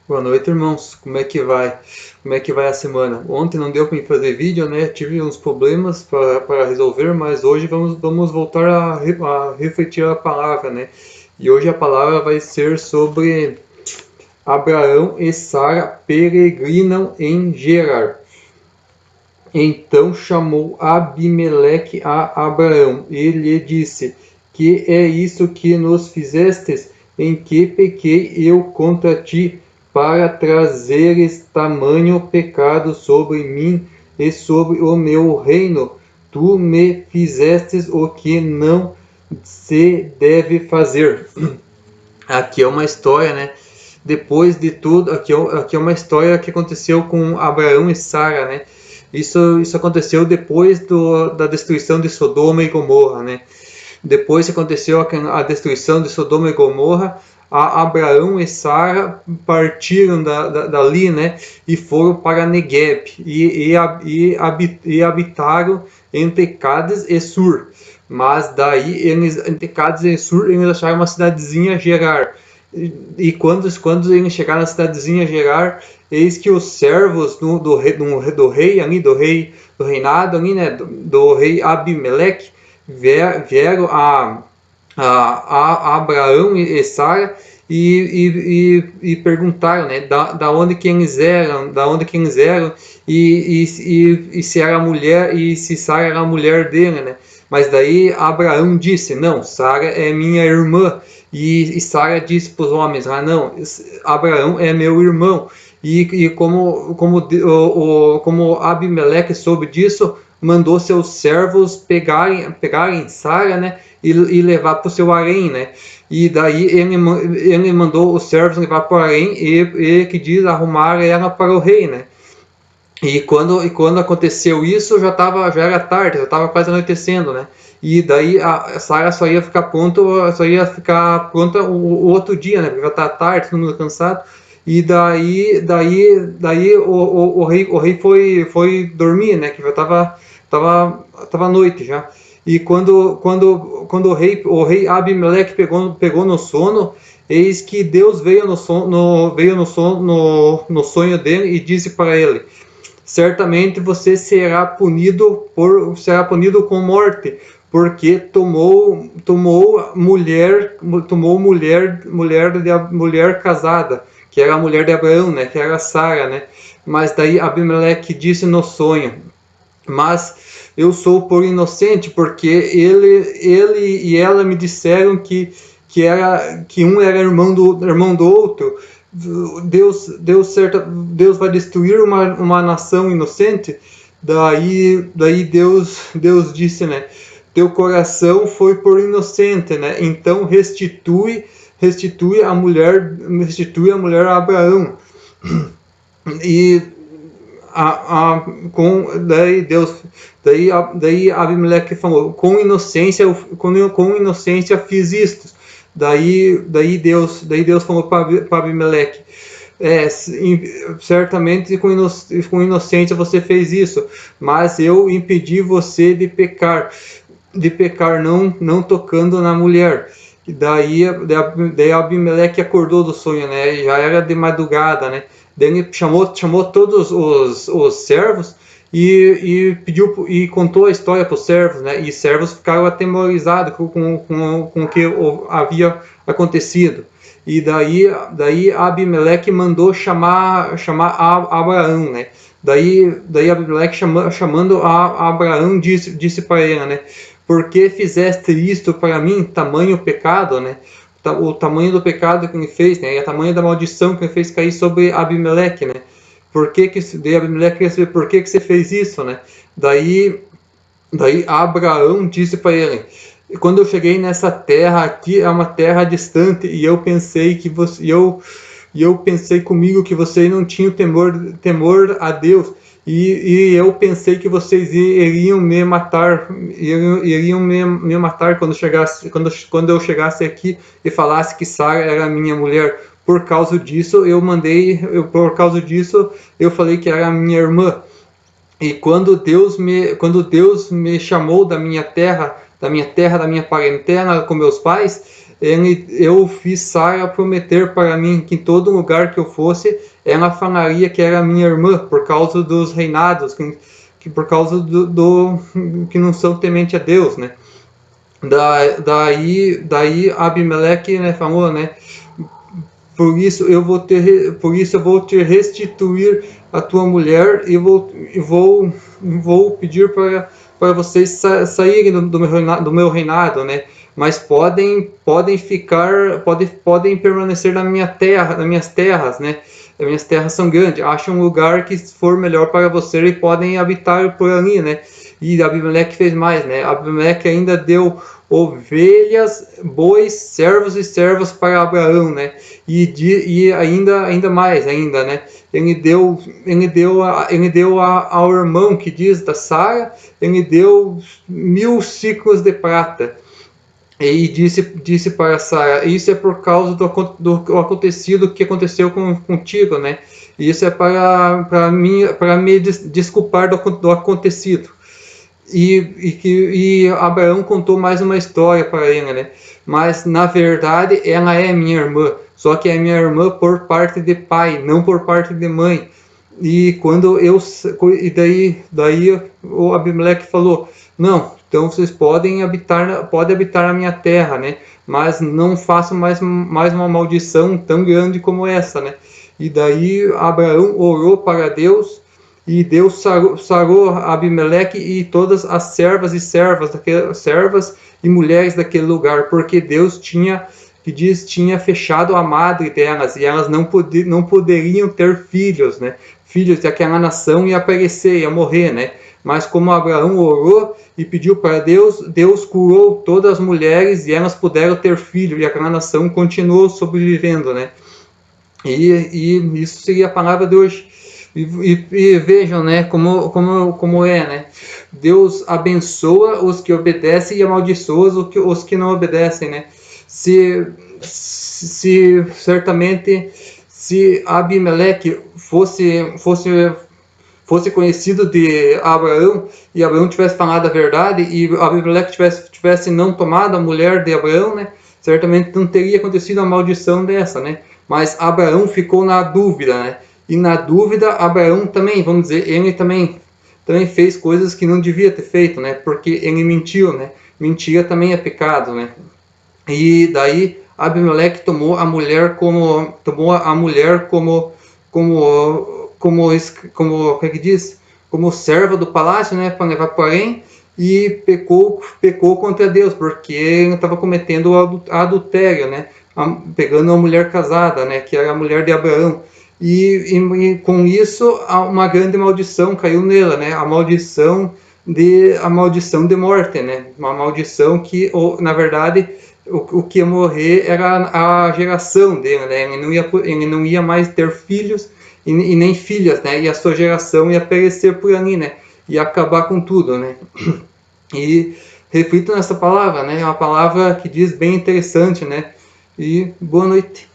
Boa noite, irmãos. Como é que vai? Como é que vai a semana? Ontem não deu para fazer vídeo, né? Tive uns problemas para resolver, mas hoje vamos voltar a refletir a palavra, né? E hoje a palavra vai ser sobre Abraão e Sara peregrinam em Gerar. Então chamou Abimeleque a Abraão e lhe disse: Que é isso que nos fizestes? Em que pequei eu contra ti, para trazeres tamanho pecado sobre mim e sobre o meu reino? Tu me fizestes o que não se deve fazer. Aqui é uma história, né? Depois de tudo, aqui é uma história que aconteceu com Abraão e Sara, né? Isso aconteceu depois da destruição de Sodoma e Gomorra, né? Depois que aconteceu a destruição de Sodoma e Gomorra, Abraão e Sara partiram dali, né? E foram para Negueb e habitaram entre Cádiz e Sur. Mas daí, entre Cádiz e Sur, eles acharam uma cidadezinha Gerar. E quando eles chegaram na cidadezinha Gerar, eis que os servos do rei ali, do reinado ali, né, do rei Abimeleque, vieram a Abraão e Sara e perguntaram, né, da onde que eles eram, e se era mulher, e se Sara era a mulher dele, né? Mas daí Abraão disse: Não, Sara é minha irmã. E Sara disse para os homens: Não, Abraão é meu irmão. E como Abimeleque soube disso, mandou seus servos pegarem Sara, né, e levar para o seu harém, né? E daí ele mandou os servos levar para o harém e que diz arrumar ela para o rei, né? E quando aconteceu isso, já era tarde, já estava quase anoitecendo, né? E daí a Sara só ia ficar pronta o outro dia, né? Porque já tá tarde, todo mundo cansado. E daí o rei foi dormir, né? Que já tava noite já. E quando o rei Abimeleque pegou no sono, eis que Deus veio no sonho dele e disse para ele: Certamente você será punido com morte, porque mulher casada, que era a mulher de Abraão, né, que era Sara, né? Mas daí Abimeleque disse no sonho: Mas eu sou por inocente, porque ele e ela me disseram que um era irmão do outro. Deus vai destruir uma nação inocente. Daí Deus disse, né? Teu coração foi por inocente, né? Então restitui a mulher a Abraão. E daí Abimeleque falou: com inocência fiz isto. Daí Deus falou para Abimeleque: certamente com inocência você fez isso, mas eu impedi você de pecar não tocando na mulher. Daí Abimeleque acordou do sonho, né? Já era de madrugada, né? Daí ele chamou todos os servos e contou a história para os servos, né? E os servos ficaram atemorizados com o que havia acontecido. E daí Abimeleque mandou chamar Abraão, né? Daí Abimeleque chamando a Abraão disse para ele, né? Por que fizeste isto para mim, tamanho pecado, né? O tamanho do pecado que ele fez, né? E o tamanho da maldição que ele fez cair sobre Abimeleque, né? Daí Abimeleque queria saber por que você fez isso, né? Daí Abraão disse para ele: quando eu cheguei nessa terra aqui, é uma terra distante, e eu pensei comigo que vocês não tinham temor a Deus, e eu pensei que vocês iriam me matar, quando eu chegasse aqui e falasse que Sara era minha mulher. Por causa disso eu falei que era minha irmã. E quando Deus me chamou da minha terra, da minha parentela com meus pais, eu fiz Sara prometer para mim que em todo lugar que eu fosse, ela falaria que era minha irmã, por causa dos reinados, que por causa que não são temente a Deus, né? Daí Abimeleque, né, falou, né, por isso eu vou te restituir a tua mulher e vou pedir para vocês saírem do meu reinado, né? Mas podem permanecer na minha terra, nas minhas terras, né? As minhas terras são grandes. Acha um lugar que for melhor para vocês e podem habitar por ali, né? E Abimeleque fez mais, né? Abimeleque ainda deu ovelhas, bois, servos e servas para Abraão, né? E ainda mais, né? Ele deu ao irmão que diz da Sara, ele deu 1000 ciclos de prata. E disse para Sara, isso é por causa do acontecido que aconteceu contigo, né? Isso é para me desculpar do acontecido. E Abraão contou mais uma história para ele, né? Mas na verdade ela é minha irmã, só que é minha irmã por parte de pai, não por parte de mãe. Daí o Abimeleque falou, não, então vocês podem habitar na minha terra, né? Mas não façam mais uma maldição tão grande como essa, né? E daí Abraão orou para Deus. E Deus sarou Abimeleque e todas as servas e mulheres daquele lugar, porque Deus tinha fechado a madre delas, e elas não poderiam ter filhos, né? Filhos daquela nação ia perecer, ia morrer, né? Mas como Abraão orou e pediu para Deus, Deus curou todas as mulheres e elas puderam ter filhos, e aquela nação continuou sobrevivendo, né? E isso seria a palavra de hoje. E vejam, né, como é, né? Deus abençoa os que obedecem e amaldiçoa os que não obedecem, né? Certamente, se Abimeleque fosse conhecido de Abraão, e Abraão tivesse falado a verdade, e Abimeleque tivesse não tomado a mulher de Abraão, né? Certamente não teria acontecido a maldição dessa, né? Mas Abraão ficou na dúvida, né? E na dúvida, Abraão também, vamos dizer, ele também fez coisas que não devia ter feito, né? Porque ele mentiu, né? Mentira também é pecado, né? E daí Abimeleque tomou a mulher como como é que diz? Como serva do palácio, né? Para levar para além, e pecou contra Deus, porque ele estava cometendo adultério, né? Pegando uma mulher casada, né? Que era a mulher de Abraão. E com isso uma grande maldição caiu nela, né? A maldição de morte, né? Uma maldição que, na verdade, o que ia morrer era a geração dele, né? Ele não ia mais ter filhos e nem filhas, né? E a sua geração ia perecer por ali, né? Ia acabar com tudo, né? E reflito nessa palavra, né? É uma palavra que diz bem interessante, né? E boa noite.